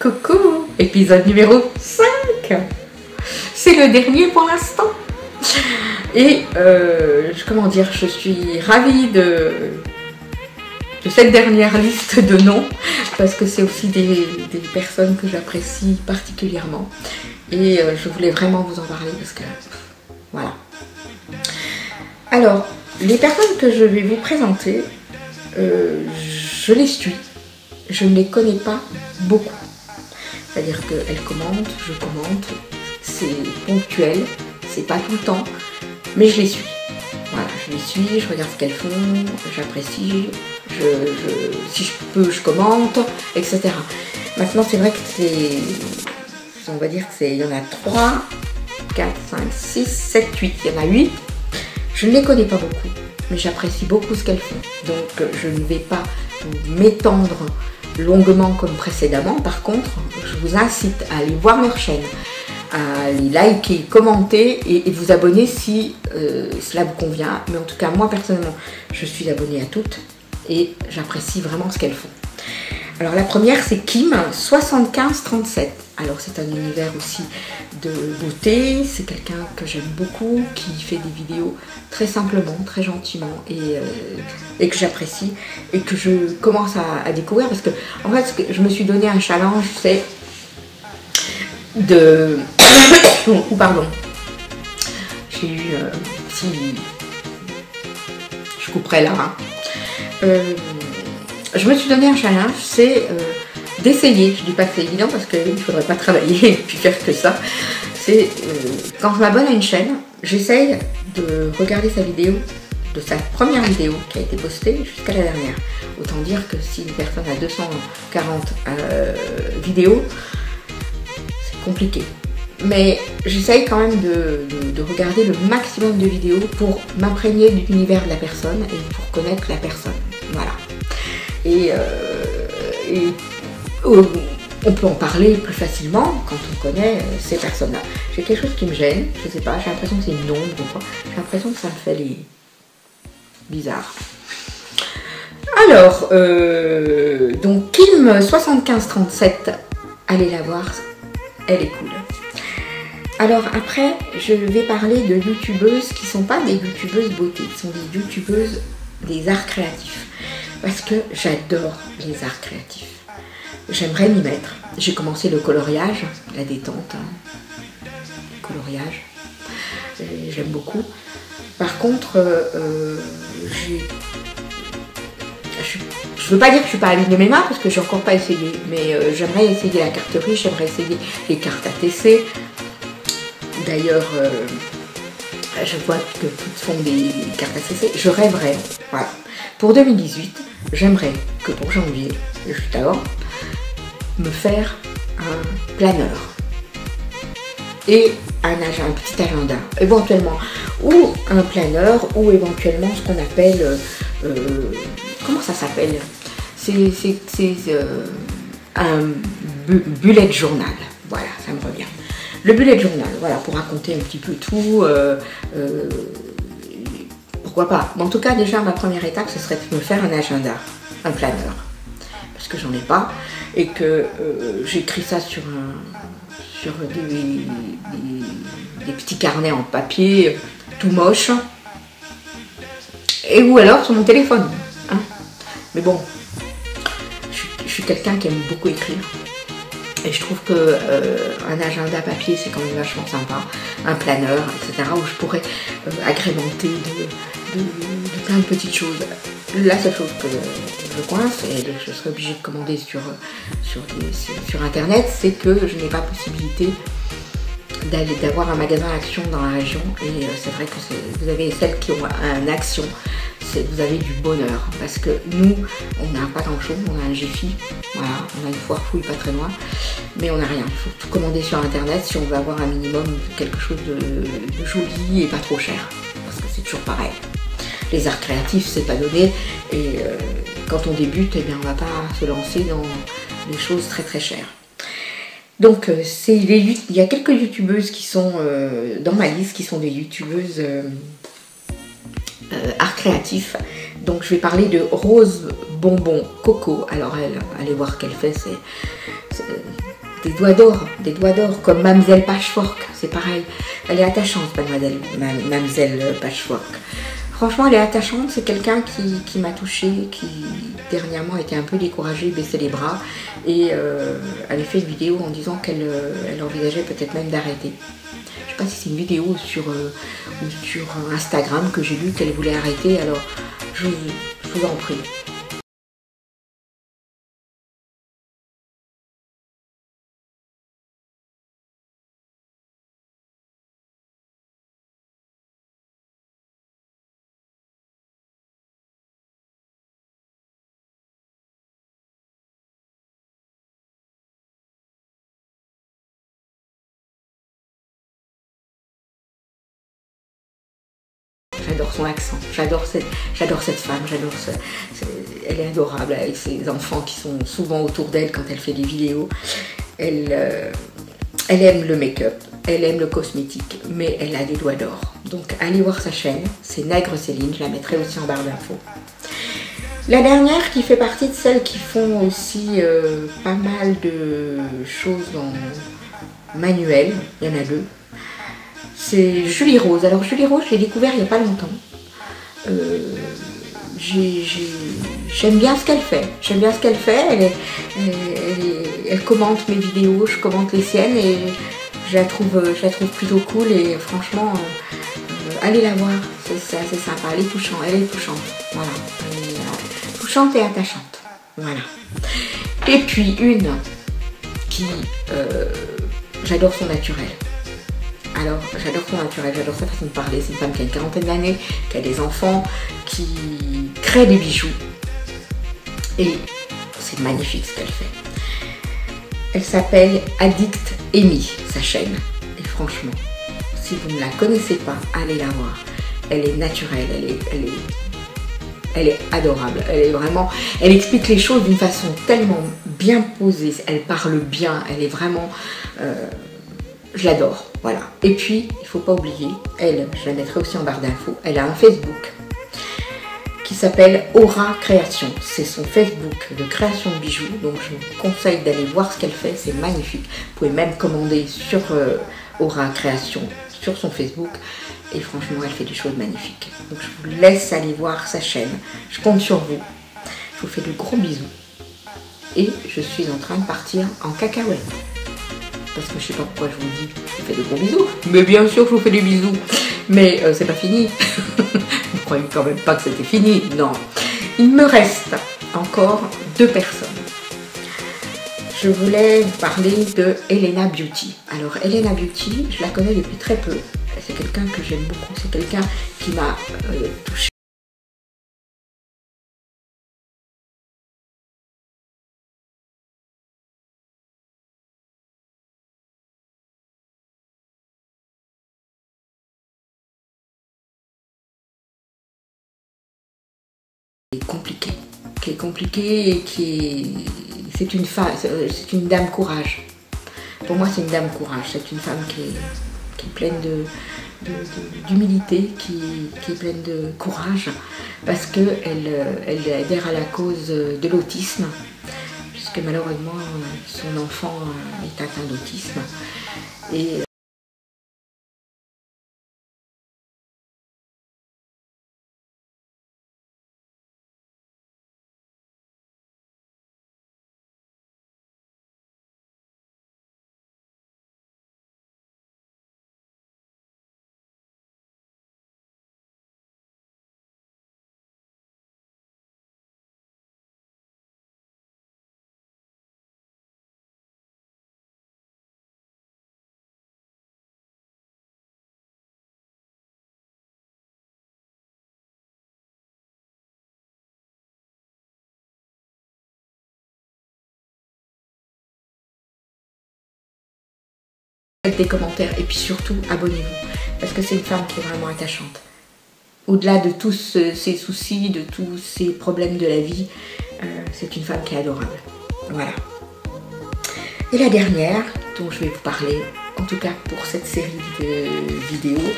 Coucou, épisode numéro 5. C'est le dernier pour l'instant. Et comment dire, je suis ravie de cette dernière liste de noms parce que c'est aussi des personnes que j'apprécie particulièrement. Et je voulais vraiment vous en parler parce que voilà. Alors, les personnes que je vais vous présenter, je les suis. Je ne les connais pas beaucoup. C'est-à-dire qu'elles commentent, je commente, c'est ponctuel, c'est pas tout le temps, mais je les suis. Voilà, je les suis, je regarde ce qu'elles font, j'apprécie, si je peux, je commente, etc. Maintenant, c'est vrai que on va dire il y en a 3, 4, 5, 6, 7, 8, il y en a 8. Je ne les connais pas beaucoup, mais j'apprécie beaucoup ce qu'elles font. Donc, je ne vais pas m'étendre longuement comme précédemment. Par contre, je vous incite à aller voir leur chaîne, à les liker, commenter et vous abonner si cela vous convient. Mais en tout cas, moi personnellement, je suis abonnée à toutes et j'apprécie vraiment ce qu'elles font. Alors la première, c'est Kim7537. Alors c'est un univers aussi de beauté, c'est quelqu'un que j'aime beaucoup, qui fait des vidéos très simplement, très gentiment et que j'apprécie et que je commence à découvrir parce que en fait je me suis donné un challenge, c'est de... oh, pardon, j'ai eu un petit... Je couperai là. Hein. Je me suis donné un challenge, c'est d'essayer. Je dis pas que c'est évident parce qu'il ne faudrait pas travailler et puis faire que ça. C'est quand je m'abonne à une chaîne, j'essaye de regarder sa vidéo, de sa première vidéo qui a été postée jusqu'à la dernière. Autant dire que si une personne a 240 vidéos, c'est compliqué. Mais j'essaye quand même de regarder le maximum de vidéos pour m'imprégner de l'univers de la personne et pour connaître la personne. Voilà. Et on peut en parler plus facilement quand on connaît ces personnes-là. J'ai quelque chose qui me gêne, je sais pas, j'ai l'impression que c'est une ombre ou quoi. J'ai l'impression que ça me fait les bizarres. Alors, donc Kim7537, allez la voir, elle est cool. Alors après, je vais parler de youtubeuses qui ne sont pas des youtubeuses beauté, qui sont des youtubeuses des arts créatifs. Parce que j'adore les arts créatifs. J'aimerais m'y mettre. J'ai commencé le coloriage, la détente, hein. Coloriage. J'aime beaucoup. Par contre, je ne veux pas dire que je ne suis pas à l'une de mes mains parce que j'ai encore pas essayé. Mais j'aimerais essayer la carterie, j'aimerais essayer les cartes ATC. D'ailleurs, je vois que toutes font des cartes ATC. Je rêverais. Voilà. Pour 2018, j'aimerais que pour janvier, juste avant, me faire un planeur et un petit agenda, éventuellement, ou un planeur, ou éventuellement ce qu'on appelle, comment ça s'appelle? C'est un bullet journal, voilà, ça me revient. Le bullet journal, voilà, pour raconter un petit peu tout, pourquoi pas. Mais en tout cas, déjà, ma première étape, ce serait de me faire un agenda, un planeur. Parce que j'en ai pas. Et que j'écris ça sur des petits carnets en papier, tout moche. Et ou alors sur mon téléphone. Hein. Mais bon, je suis quelqu'un qui aime beaucoup écrire. Et je trouve qu'un agenda papier, c'est quand même vachement sympa. Un planeur, etc. Où je pourrais agrémenter de plein de petites choses. La seule chose que je coince, et je serais obligée de commander sur internet, c'est que je n'ai pas possibilité d'avoir un magasin Action dans la région. Et c'est vrai que vous avez celles qui ont un Action, vous avez du bonheur. Parce que nous, on n'a pas grand chose, on a un Jiffy, voilà, on a une foire fouille pas très loin, mais on n'a rien. Il faut tout commander sur internet si on veut avoir un minimum quelque chose de joli et pas trop cher. Parce que c'est toujours pareil. Les arts créatifs, c'est pas donné, et quand on débute, eh bien, on va pas se lancer dans des choses très très chères. Donc, il y a quelques youtubeuses qui sont dans ma liste, qui sont des youtubeuses art créatif. Donc, je vais parler de Rose Bonbon Coco. Alors, allez voir ce qu'elle fait, des doigts d'or, comme Mademoiselle Patchwork, c'est pareil. Elle est attachante, Mademoiselle Patchwork. Franchement, elle est attachante, c'est quelqu'un qui m'a touchée, qui dernièrement était un peu découragée, baissait les bras, et avait fait une vidéo en disant qu'elle envisageait peut-être même d'arrêter. Je ne sais pas si c'est une vidéo sur Instagram que j'ai lu qu'elle voulait arrêter, alors je vous en prie. J'adore son accent, j'adore cette femme, elle est adorable avec ses enfants qui sont souvent autour d'elle quand elle fait des vidéos. Elle aime le make-up, elle aime le cosmétique, mais elle a des doigts d'or. Donc allez voir sa chaîne, c'est Nègre Céline, je la mettrai aussi en barre d'infos. La dernière qui fait partie de celles qui font aussi pas mal de choses en manuel, il y en a deux. C'est Julie Rose. Alors Julie Rose, je l'ai découvert il n'y a pas longtemps. J'aime bien ce qu'elle fait. J'aime bien ce qu'elle fait. Elle commente mes vidéos, je commente les siennes et je la trouve plutôt cool et franchement, allez la voir. C'est assez sympa. Elle est touchante. Voilà. Elle est touchante et attachante. Voilà. Et puis une qui, j'adore son naturel. Alors, j'adore son naturel, j'adore sa façon de parler. C'est une femme qui a une quarantaine d'années, qui a des enfants, qui crée des bijoux. Et c'est magnifique ce qu'elle fait. Elle s'appelle Addict Amy, sa chaîne. Et franchement, si vous ne la connaissez pas, allez la voir. Elle est naturelle, elle est adorable. Elle explique les choses d'une façon tellement bien posée. Elle parle bien, elle est vraiment... je l'adore, voilà. Et puis, il ne faut pas oublier, elle, je la mettrai aussi en barre d'infos, elle a un Facebook qui s'appelle Aura Création. C'est son Facebook de création de bijoux, donc je vous conseille d'aller voir ce qu'elle fait, c'est magnifique. Vous pouvez même commander sur Aura Création, sur son Facebook, et franchement, elle fait des choses magnifiques. Donc je vous laisse aller voir sa chaîne, je compte sur vous. Je vous fais de gros bisous. Et je suis en train de partir en cacahuète. Parce que je sais pas pourquoi je vous dis, je vous fais de gros bisous. Mais bien sûr que je vous fais des bisous. Mais c'est pas fini. Vous croyez quand même pas que c'était fini? Non. Il me reste encore 2 personnes. Je voulais vous parler de Elena Beauty. Alors Elena Beauty, je la connais depuis très peu. C'est quelqu'un que j'aime beaucoup. C'est quelqu'un qui m'a touchée. Qui est compliqué et c'est une femme, c'est une dame courage. Pour moi, c'est une dame courage. C'est une femme qui est pleine d'humilité, qui est pleine de courage, parce qu'elle adhère à la cause de l'autisme, puisque malheureusement, son enfant est atteint d'autisme. Et des commentaires et puis surtout abonnez-vous parce que c'est une femme qui est vraiment attachante. Au-delà de tous ses soucis, de tous ses problèmes de la vie, c'est une femme qui est adorable. Voilà. Et la dernière dont je vais vous parler, en tout cas pour cette série de vidéos,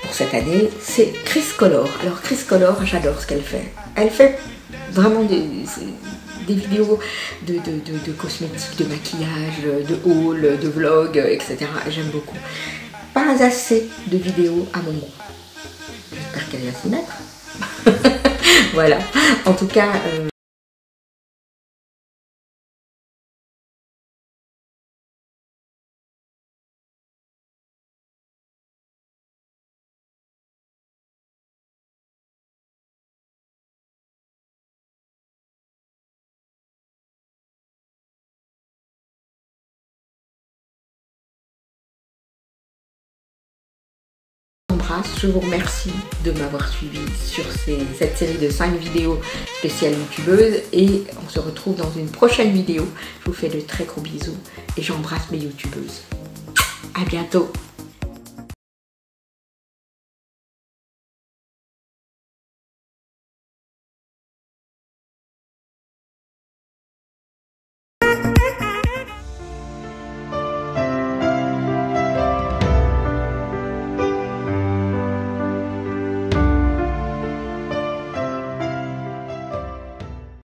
pour cette année, c'est Chris Color. Alors Chris Color, j'adore ce qu'elle fait. Elle fait vraiment des des vidéos de cosmétiques, de maquillage, de haul, de vlog, etc. J'aime beaucoup. Pas assez de vidéos à mon goût. J'espère qu'elle va s'y mettre. Voilà, en tout cas... je vous remercie de m'avoir suivi sur cette série de 5 vidéos spéciales youtubeuses et on se retrouve dans une prochaine vidéo. Je vous fais de très gros bisous et j'embrasse mes youtubeuses. À bientôt.